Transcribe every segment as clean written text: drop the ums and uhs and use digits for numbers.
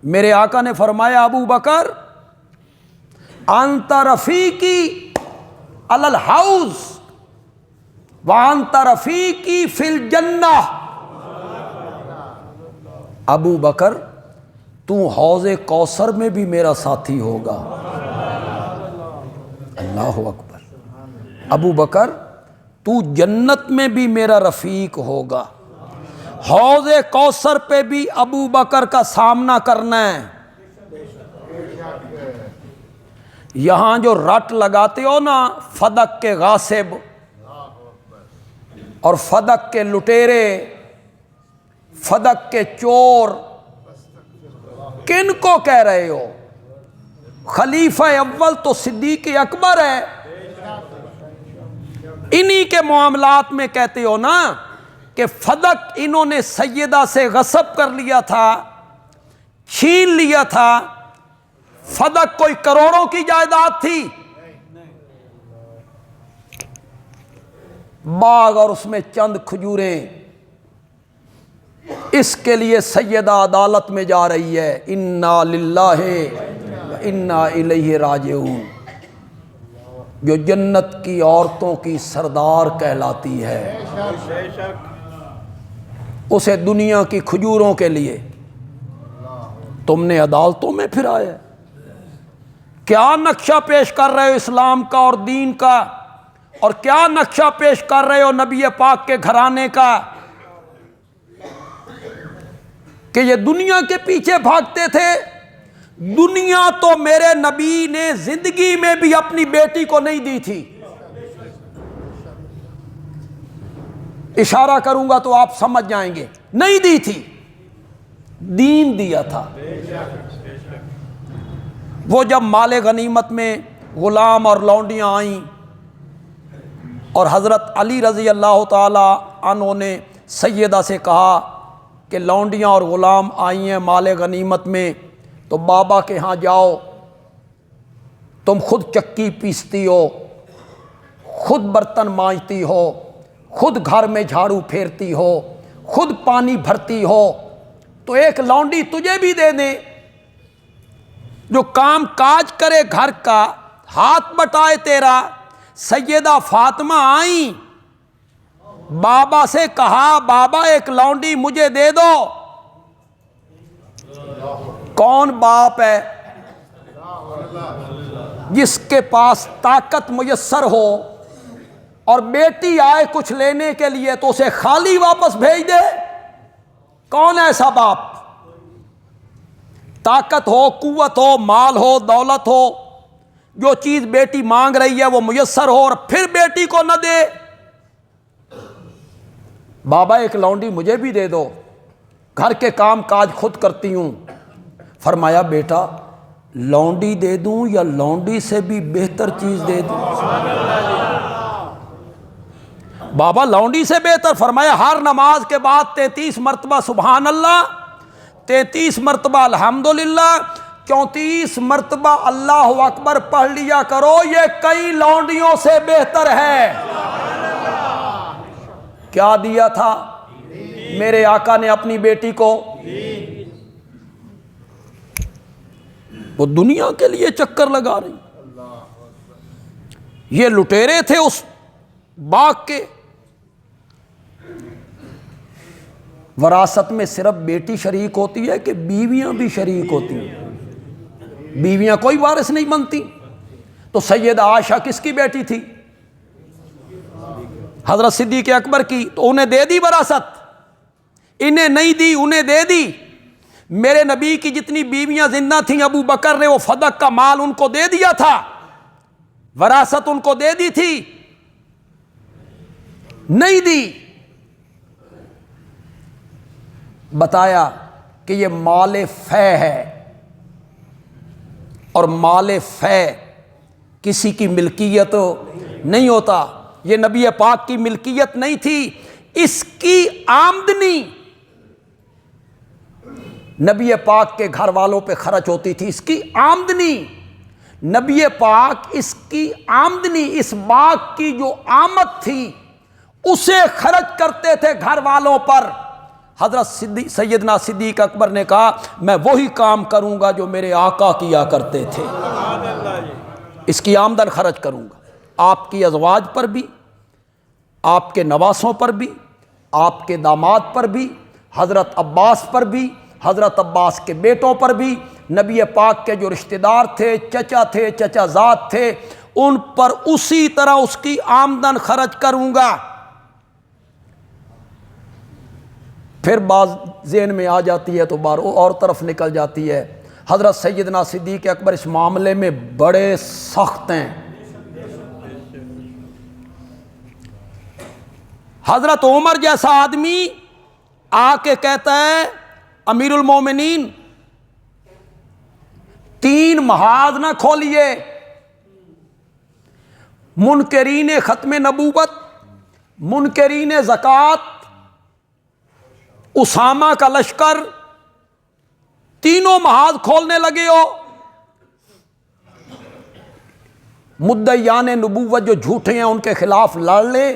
میرے آقا نے فرمایا ابو بکر انت رفیقی علی الحوض وانت رفیقی فی الجنہ، ابو بکر تو حوض کوثر میں بھی میرا ساتھی ہوگا۔ اللہ اکبر، ابو بکر تو جنت میں بھی میرا رفیق ہوگا، حوض کوثر پہ بھی ابو بکر کا سامنا کرنا ہے۔ یہاں جو رٹ لگاتے ہو نا فدق کے غاصب اور فدق کے لٹیرے، فدق کے چور، کن کو کہہ رہے ہو؟ خلیفہ اول تو صدیق اکبر ہے، انہی کے معاملات میں کہتے ہو نا کہ فدق انہوں نے سیدہ سے غصب کر لیا تھا، چھین لیا تھا۔ فدق کوئی کروڑوں کی جائیداد تھی، باغ اور اس میں چند کھجوریں، اس کے لیے سیدہ عدالت میں جا رہی ہے، انا للہ و انا الیہ راجعون، جو جنت کی عورتوں کی سردار کہلاتی ہے، اسے دنیا کی کھجوروں کے لیے تم نے عدالتوں میں پھرایا۔ کیا نقشہ پیش کر رہے ہو اسلام کا اور دین کا، اور کیا نقشہ پیش کر رہے ہو نبی پاک کے گھرانے کا، کہ یہ دنیا کے پیچھے بھاگتے تھے۔ دنیا تو میرے نبی نے زندگی میں بھی اپنی بیٹی کو نہیں دی تھی، اشارہ کروں گا تو آپ سمجھ جائیں گے، نہیں دی تھی، دین دیا تھا۔ وہ جب مال غنیمت میں غلام اور لونڈیاں آئیں اور حضرت علی رضی اللہ تعالی عنہ نے سیدہ سے کہا کہ لونڈیاں اور غلام آئی ہیں مال غنیمت میں، تو بابا کے ہاں جاؤ، تم خود چکی پیستی ہو، خود برتن مانجتی ہو، خود گھر میں جھاڑو پھیرتی ہو، خود پانی بھرتی ہو، تو ایک لونڈی تجھے بھی دے دیں جو کام کاج کرے گھر کا، ہاتھ بٹائے تیرا۔ سیدہ فاطمہ آئیں، بابا سے کہا بابا ایک لونڈی مجھے دے دو۔ کون باپ ہے جس کے پاس طاقت میسر ہو اور بیٹی آئے کچھ لینے کے لیے تو اسے خالی واپس بھیج دے؟ کون ایسا باپ؟ طاقت ہو، قوت ہو، مال ہو، دولت ہو، جو چیز بیٹی مانگ رہی ہے وہ میسر ہو اور پھر بیٹی کو نہ دے۔ بابا ایک لونڈی مجھے بھی دے دو، گھر کے کام کاج خود کرتی ہوں۔ فرمایا بیٹا لونڈی دے دوں یا لونڈی سے بھی بہتر چیز دے دوں؟ بابا لونڈی سے بہتر؟ فرمایا ہر نماز کے بعد 33 مرتبہ سبحان اللہ، 33 مرتبہ الحمدللہ، 34 مرتبہ اللہ اکبر پڑھ لیا کرو، یہ کئی لونڈیوں سے بہتر ہے۔ کیا دیا تھا میرے آقا نے اپنی بیٹی کو؟ وہ دنیا کے لیے چکر لگا رہی، یہ لٹیرے تھے اس باغ کے۔ وراثت میں صرف بیٹی شریک ہوتی ہے کہ بیویاں بھی شریک ہوتی ہیں؟ بیویاں کوئی وارث نہیں بنتی۔ تو سیدہ عائشہ کس کی بیٹی تھی؟ حضرت صدیق اکبر کی، تو انہیں دے دی وراثت، انہیں نہیں دی، انہیں دے دی۔ میرے نبی کی جتنی بیویاں زندہ تھیں ابو بکر نے وہ فدق کا مال ان کو دے دیا تھا، وراثت ان کو دے دی تھی، نہیں دی۔ بتایا کہ یہ مال فے ہے، اور مال فے کسی کی ملکیت نہیں ہوتا، یہ نبی پاک کی ملکیت نہیں تھی، اس کی آمدنی نبی پاک کے گھر والوں پہ خرچ ہوتی تھی، اس کی آمدنی نبی پاک اس کی آمدنی، اس باغ کی جو آمد تھی اسے خرچ کرتے تھے گھر والوں پر۔ حضرت سیدنا صدیق اکبر نے کہا میں وہی کام کروں گا جو میرے آقا کیا کرتے تھے، اس کی آمدن خرچ کروں گا، آپ کی ازواج پر بھی، آپ کے نواسوں پر بھی، آپ کے داماد پر بھی، حضرت عباس پر بھی، حضرت عباس کے بیٹوں پر بھی، نبی پاک کے جو رشتہ دار تھے، چچا تھے، چچا زاد تھے، ان پر اسی طرح اس کی آمدن خرچ کروں گا۔ پھر بعض ذہن میں آ جاتی ہے تو بار اور طرف نکل جاتی ہے۔ حضرت سیدنا صدیق اکبر اس معاملے میں بڑے سخت ہیں۔ حضرت عمر جیسا آدمی آ کے کہتا ہے امیر المومنین 3 محاذ نہ کھولیے، منکرین ختم نبوت، منکرین زکوٰۃ، اسامہ کا لشکر، تینوں محاذ کھولنے لگے ہو۔ مدعیان نبوت جو جھوٹے ہیں ان کے خلاف لڑ لیں،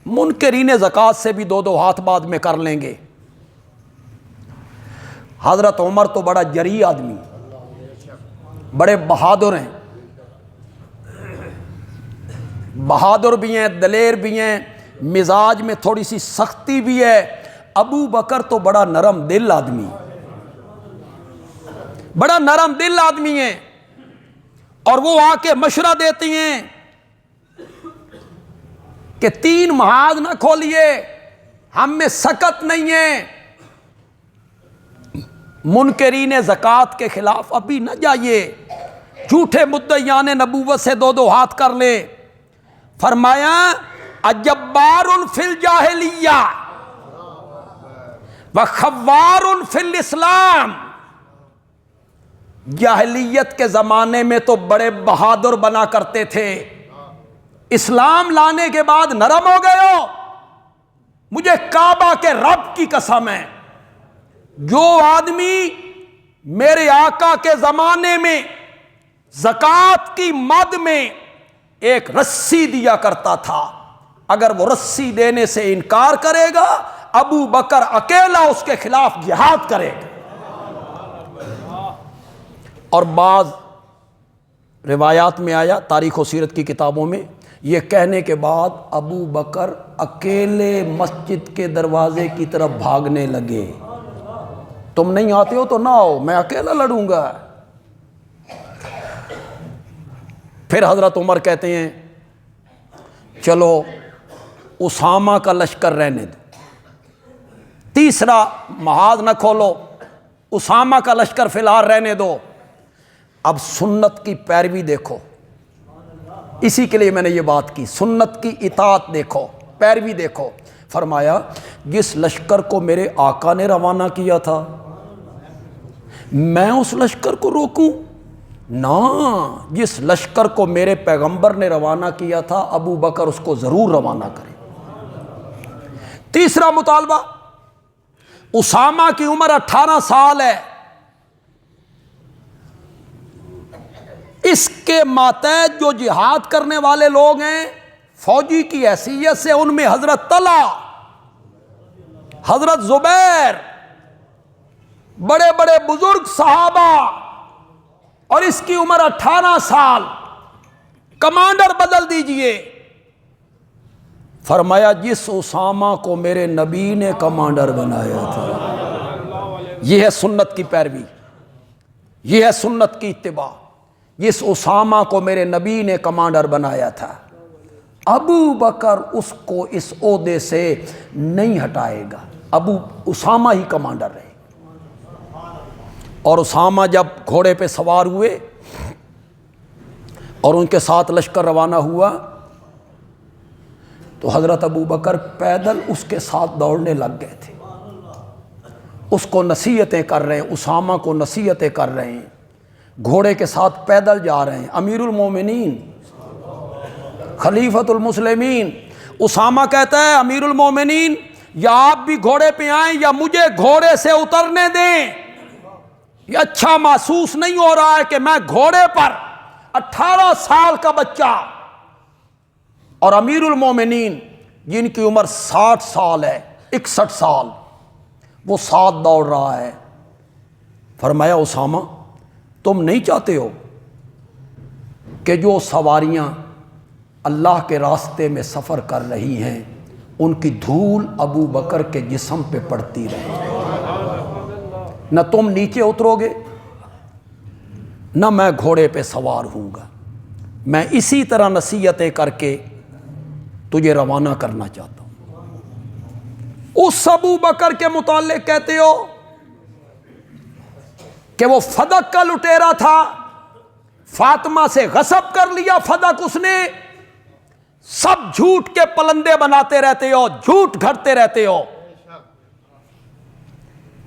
منکرین زکوٰۃ سے بھی 2 ہاتھ بعد میں کر لیں گے۔ حضرت عمر تو بڑا جری آدمی، بڑے بہادر ہیں، بہادر بھی ہیں، دلیر بھی ہیں، مزاج میں تھوڑی سی سختی بھی ہے۔ ابو بکر تو بڑا نرم دل آدمی، بڑا نرم دل آدمی ہے، اور وہ آ کے مشورہ دیتی ہیں کہ 3 محاذ نہ کھولیے، ہم میں سکت نہیں ہے، منکرین زکوٰۃ کے خلاف ابھی نہ جائیے، جھوٹے مدعیان نبوت سے 2 ہاتھ کر لے۔ فرمایا اجبار فی الجاہلیہ وخوار فی الاسلام، جاہلیت کے زمانے میں تو بڑے بہادر بنا کرتے تھے، اسلام لانے کے بعد نرم ہو گئے ہو۔ مجھے کعبہ کے رب کی قسم ہے، جو آدمی میرے آقا کے زمانے میں زکوٰۃ کی مد میں ایک رسی دیا کرتا تھا، اگر وہ رسی دینے سے انکار کرے گا، ابو بکر اکیلا اس کے خلاف جہاد کرے گا۔ اور بعض روایات میں آیا، تاریخ و سیرت کی کتابوں میں، یہ کہنے کے بعد ابو بکر اکیلے مسجد کے دروازے کی طرف بھاگنے لگے، تم نہیں آتے ہو تو نہ آؤ، میں اکیلا لڑوں گا۔ پھر حضرت عمر کہتے ہیں چلو اسامہ کا لشکر رہنے دو، تیسرا محاذ نہ کھولو، اسامہ کا لشکر فی الحال رہنے دو۔ اب سنت کی پیروی دیکھو، اسی کے لیے میں نے یہ بات کی، سنت کی اطاعت دیکھو، پیروی دیکھو۔ فرمایا جس لشکر کو میرے آقا نے روانہ کیا تھا میں اس لشکر کو روکوں؟ نہ، جس لشکر کو میرے پیغمبر نے روانہ کیا تھا ابو بکر اس کو ضرور روانہ کرے۔ تیسرا مطالبہ، اسامہ کی عمر 18 سال ہے، اس کے ماتحت جو جہاد کرنے والے لوگ ہیں فوجی کی حیثیت سے، ان میں حضرت طلحہ، حضرت زبیر، بڑے بڑے بزرگ صحابہ، اور اس کی عمر 18 سال، کمانڈر بدل دیجئے۔ فرمایا جس اسامہ کو میرے نبی نے کمانڈر بنایا تھا، یہ ہے سنت کی پیروی، یہ ہے سنت کی اتباع، جس اسامہ کو میرے نبی نے کمانڈر بنایا تھا، ابو بکر اس کو اس عہدے سے نہیں ہٹائے گا، اسامہ ہی کمانڈر رہے۔ اور اسامہ جب گھوڑے پہ سوار ہوئے اور ان کے ساتھ لشکر روانہ ہوا تو حضرت ابو بکر پیدل اس کے ساتھ دوڑنے لگ گئے تھے، اس کو نصیحتیں کر رہے ہیں، اسامہ کو نصیحتیں کر رہے ہیں، گھوڑے کے ساتھ پیدل جا رہے ہیں۔ امیر المومنین، خلیفۃ المسلمین، اسامہ کہتا ہے امیر المومنین یا آپ بھی گھوڑے پہ آئیں یا مجھے گھوڑے سے اترنے دیں، یہ اچھا محسوس نہیں ہو رہا ہے کہ میں گھوڑے پر 18 سال کا بچہ اور امیر المومنین جن کی عمر 60 سال ہے، 61 سال وہ ساتھ دوڑ رہا ہے۔ فرمایا اسامہ تم نہیں چاہتے ہو کہ جو سواریاں اللہ کے راستے میں سفر کر رہی ہیں ان کی دھول ابو بکر کے جسم پہ پڑتی رہے، نہ تم نیچے اترو گے نہ میں گھوڑے پہ سوار ہوں گا، میں اسی طرح نصیحتیں کر کے تجھے روانہ کرنا چاہتا ہوں۔ اس ابو بکر کے متعلق کہتے ہو کہ وہ فدق کا لٹیرا تھا، فاطمہ سے غصب کر لیا فدق اس نے، سب جھوٹ کے پلندے بناتے رہتے ہو، جھوٹ گھڑتے رہتے ہو۔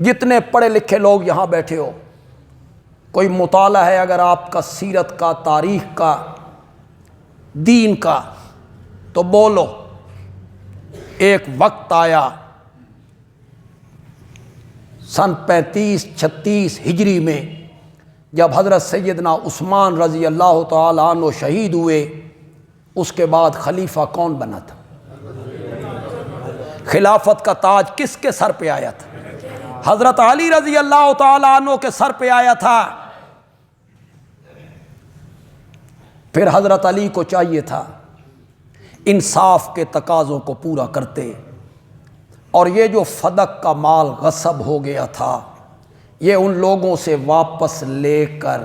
جتنے پڑھے لکھے لوگ یہاں بیٹھے ہو، کوئی مطالعہ ہے اگر آپ کا سیرت کا، تاریخ کا، دین کا، تو بولو۔ ایک وقت آیا سن 35-36 ہجری میں جب حضرت سیدنا عثمان رضی اللہ تعالی عنہ شہید ہوئے، اس کے بعد خلیفہ کون بنا تھا؟ خلافت کا تاج کس کے سر پہ آیا تھا؟ حضرت علی رضی اللہ تعالی عنہ کے سر پہ آیا تھا۔ پھر حضرت علی کو چاہیے تھا انصاف کے تقاضوں کو پورا کرتے، اور یہ جو فدق کا مال غصب ہو گیا تھا یہ ان لوگوں سے واپس لے کر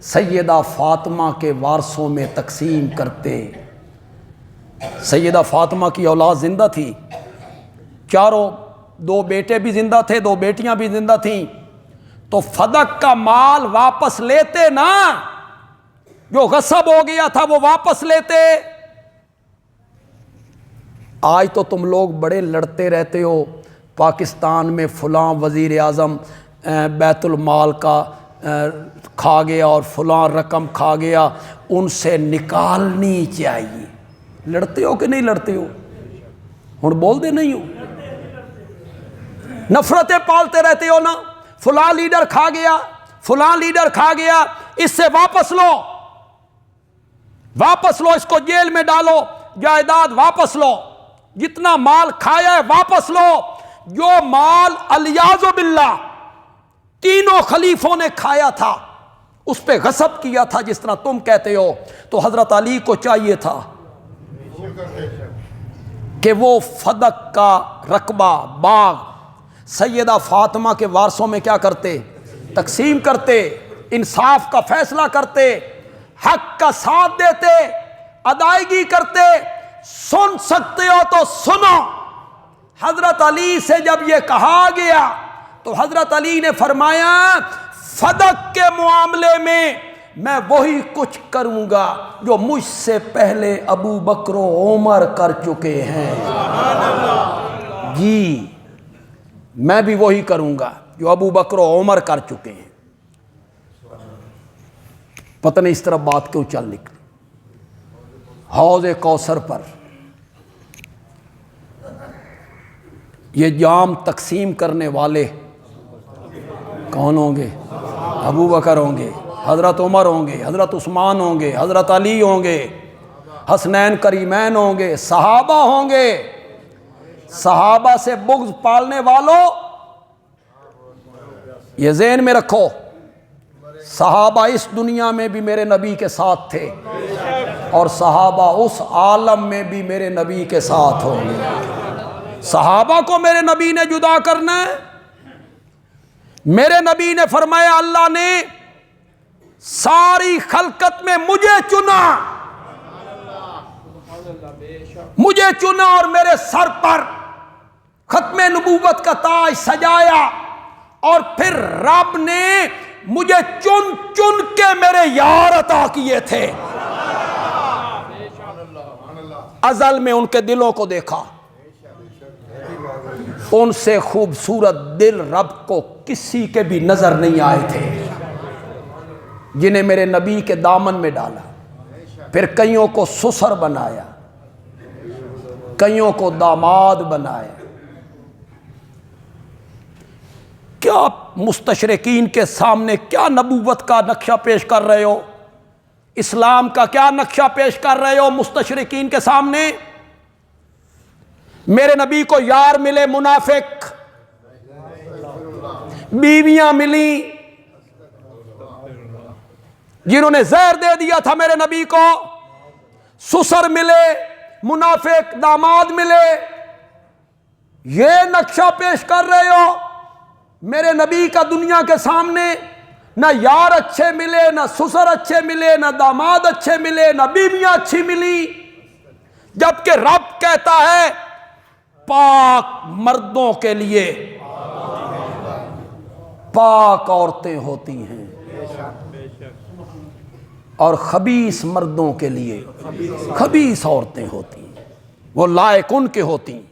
سیدہ فاطمہ کے وارثوں میں تقسیم کرتے۔ سیدہ فاطمہ کی اولاد زندہ تھی، چاروں، 2 بیٹے بھی زندہ تھے، 2 بیٹیاں بھی زندہ تھیں، تو فدق کا مال واپس لیتے نا، جو غصب ہو گیا تھا وہ واپس لیتے۔ آج تو تم لوگ بڑے لڑتے رہتے ہو، پاکستان میں فلاں وزیر اعظم بیت المال کا کھا گیا اور فلاں رقم کھا گیا، ان سے نکالنی چاہیے۔ لڑتے ہو کہ نہیں لڑتے ہو؟ ہن بول دے نہیں ہو؟ نفرتیں پالتے رہتے ہو نا، فلاں لیڈر کھا گیا، فلاں لیڈر کھا گیا، اس سے واپس لو، واپس لو، اس کو جیل میں ڈالو، جائیداد واپس لو، جتنا مال کھایا ہے واپس لو۔ جو مال الیاذ باللہ تینوں خلیفوں نے کھایا تھا اس پہ غصب کیا تھا جس طرح تم کہتے ہو، تو حضرت علی کو چاہیے تھا کہ وہ فدق کا رقبہ، باغ سیدہ فاطمہ کے وارثوں میں کیا کرتے؟ تقسیم کرتے، انصاف کا فیصلہ کرتے، حق کا ساتھ دیتے، ادائیگی کرتے۔ سن سکتے ہو تو سنو۔ حضرت علی سے جب یہ کہا گیا تو حضرت علی نے فرمایا فدق کے معاملے میں میں وہی کچھ کروں گا جو مجھ سے پہلے ابو بکر و عمر کر چکے ہیں۔ جی میں بھی وہی کروں گا جو ابو بکر و عمر کر چکے ہیں۔ پتہ نہیں اس طرح بات کیوں چل نکلی۔ حوض کوثر پر یہ جام تقسیم کرنے والے کون ہوں گے؟ ابو بکر ہوں گے، حضرت عمر ہوں گے، حضرت عثمان ہوں گے، حضرت علی ہوں گے، حسنین کریمین ہوں گے، صحابہ ہوں گے۔ صحابہ سے بغض پالنے والوں یہ ذہن میں رکھو، صحابہ اس دنیا میں بھی میرے نبی کے ساتھ تھے اور صحابہ اس عالم میں بھی میرے نبی کے ساتھ ہوں گے۔ صحابہ کو میرے نبی نے جدا کرنا ہے؟ میرے نبی نے فرمایا اللہ نے ساری خلقت میں مجھے چنا، مجھے چنا اور میرے سر پر ختم نبوت کا تاج سجایا، اور پھر رب نے مجھے چن چن کے میرے یار عطا کیے تھے۔ ازل میں ان کے دلوں کو دیکھا، ان سے خوبصورت دل رب کو کسی کے بھی نظر نہیں آئے تھے، جنہیں میرے نبی کے دامن میں ڈالا، پھر کئیوں کو سسر بنایا، کئیوں کو داماد بنایا۔ کیا مستشرقین کے سامنے کیا نبوت کا نقشہ پیش کر رہے ہو؟ اسلام کا کیا نقشہ پیش کر رہے ہو مستشرقین کے سامنے؟ میرے نبی کو یار ملے منافق، بیویاں ملی جنہوں نے زہر دے دیا تھا میرے نبی کو، سسر ملے، منافق داماد ملے، یہ نقشہ پیش کر رہے ہو میرے نبی کا دنیا کے سامنے؟ نہ یار اچھے ملے، نہ سسر اچھے ملے، نہ داماد اچھے ملے، نہ بیویاں اچھی ملی، جبکہ رب کہتا ہے پاک مردوں کے لیے پاک عورتیں ہوتی ہیں اور خبیث مردوں کے لیے خبیث عورتیں ہوتی ہیں، وہ لائق ان کے ہوتی ہیں۔